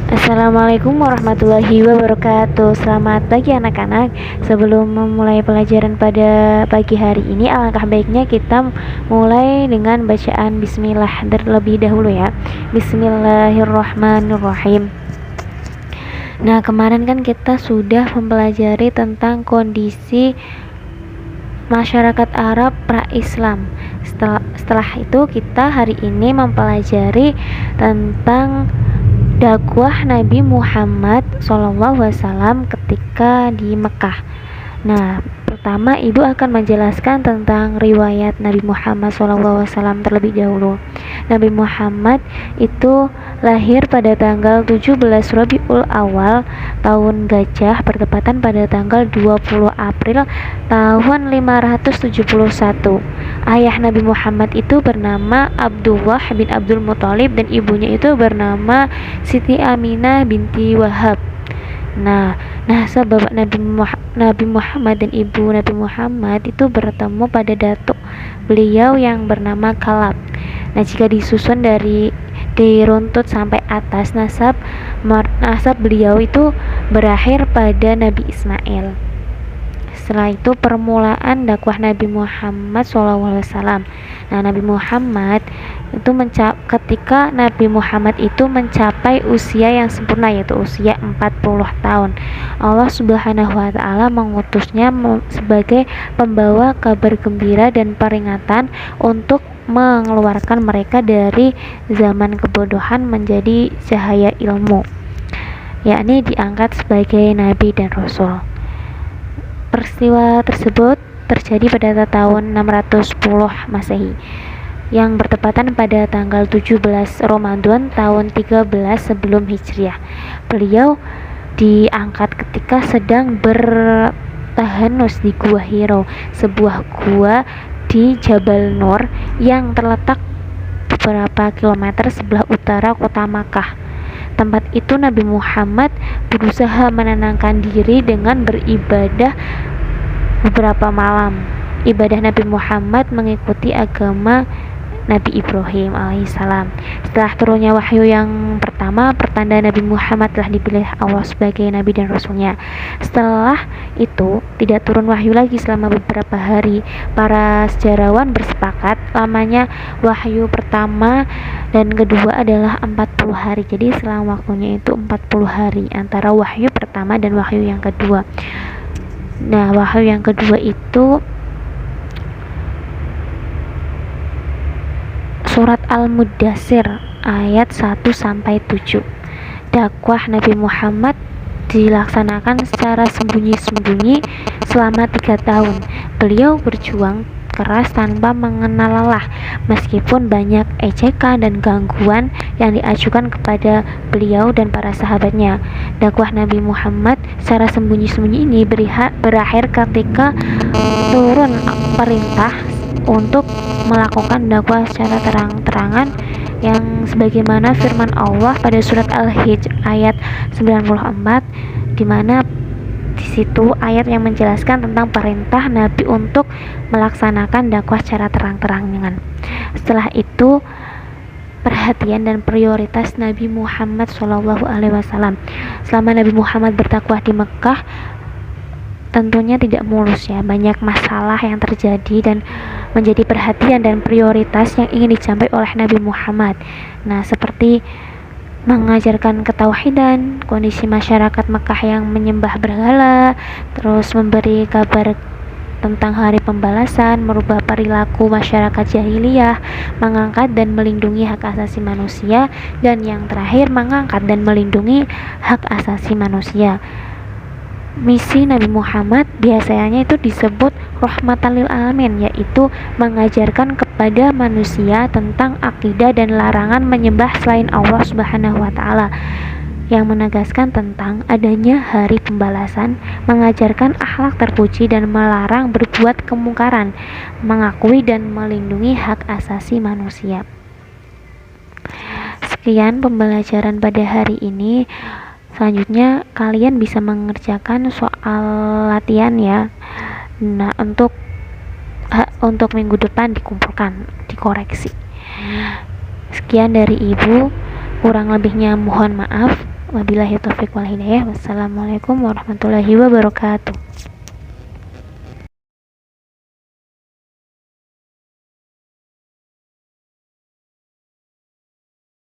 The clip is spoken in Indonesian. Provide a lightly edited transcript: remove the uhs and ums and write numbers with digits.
Assalamualaikum warahmatullahi wabarakatuh. Selamat pagi anak-anak. Sebelum memulai pelajaran pada pagi hari ini, alangkah baiknya kita mulai dengan bacaan bismillah terlebih dahulu ya. Bismillahirrahmanirrahim. Nah, kemarin kan kita sudah mempelajari tentang kondisi masyarakat Arab pra-Islam. Setelah itu kita hari ini mempelajari tentang dakwah Nabi Muhammad SAW ketika di Mekah. Nah, pertama ibu akan menjelaskan tentang riwayat Nabi Muhammad SAW terlebih dahulu. Nabi Muhammad itu lahir pada tanggal 17 Rabiul Awal tahun Gajah bertepatan pada tanggal 20 April tahun 571. Ayah Nabi Muhammad itu bernama Abdullah bin Abdul Muthalib dan ibunya itu bernama Siti Aminah binti Wahab. Nah, bapak Nabi Muhammad dan ibu Nabi Muhammad itu bertemu pada datuk beliau yang bernama Kalab. Nah, jika disusun diruntut sampai atas, nasab beliau itu berakhir pada Nabi Ismail. Setelah itu permulaan dakwah Nabi Muhammad SAW. Nah, Nabi Muhammad itu ketika Nabi Muhammad itu mencapai usia yang sempurna, yaitu usia 40 tahun, Allah Subhanahu wa taala mengutusnya sebagai pembawa kabar gembira dan peringatan untuk mengeluarkan mereka dari zaman kebodohan menjadi cahaya ilmu, yakni diangkat sebagai nabi dan rasul. Peristiwa tersebut terjadi pada tahun 610 Masehi yang bertepatan pada tanggal 17 Ramadan tahun 13 sebelum Hijriah. Beliau diangkat ketika sedang bertahanus di Gua Hiro, sebuah gua di Jabal Nur yang terletak beberapa kilometer sebelah utara kota Makkah. Tempat itu Nabi Muhammad berusaha menenangkan diri dengan beribadah beberapa malam. Ibadah Nabi Muhammad mengikuti agama Nabi Ibrahim alaihissalam. Setelah turunnya wahyu yang pertama, pertanda Nabi Muhammad telah dipilih Allah sebagai Nabi dan Rasulnya. Setelah itu tidak turun wahyu lagi selama beberapa hari. Para sejarawan bersepakat lamanya wahyu pertama dan kedua adalah 40 hari. Jadi selang waktunya itu 40 hari antara wahyu pertama dan wahyu yang kedua. Nah, wahyu yang kedua itu Surat Al-Muddatsir ayat 1-7. Dakwah Nabi Muhammad dilaksanakan secara sembunyi-sembunyi selama 3 tahun. Beliau berjuang keras tanpa mengenal lelah, meskipun banyak ejekan dan gangguan yang diajukan kepada beliau dan para sahabatnya. Dakwah Nabi Muhammad secara sembunyi-sembunyi ini berakhir ketika turun perintah untuk melakukan dakwah secara terang-terangan, yang sebagaimana firman Allah pada surat Al-Hijr ayat 94, di mana di situ ayat yang menjelaskan tentang perintah Nabi untuk melaksanakan dakwah secara terang-terangan. Setelah itu perhatian dan prioritas Nabi Muhammad SAW. Selama Nabi Muhammad berdakwah di Mekah, tentunya tidak mulus ya, banyak masalah yang terjadi dan menjadi perhatian dan prioritas yang ingin dicapai oleh Nabi Muhammad. Nah, seperti mengajarkan ketauhidan, kondisi masyarakat Mekah yang menyembah berhala, terus memberi kabar tentang hari pembalasan, merubah perilaku masyarakat jahiliyah, mengangkat dan melindungi hak asasi manusia, dan yang terakhir mengangkat dan melindungi hak asasi manusia. Misi Nabi Muhammad biasanya itu disebut rahmatan lil alamin, yaitu mengajarkan kepada manusia tentang akidah dan larangan menyembah selain Allah Subhanahu wa taala, yang menegaskan tentang adanya hari pembalasan, mengajarkan akhlak terpuji dan melarang berbuat kemungkaran, mengakui dan melindungi hak asasi manusia. Sekian pembelajaran pada hari ini. Selanjutnya kalian bisa mengerjakan soal latihan ya. Nah, untuk minggu depan dikumpulkan dikoreksi. Sekian dari Ibu, kurang lebihnya mohon maaf. Wabillahi taufiq wal hidayah. Wassalamualaikum warahmatullahi wabarakatuh.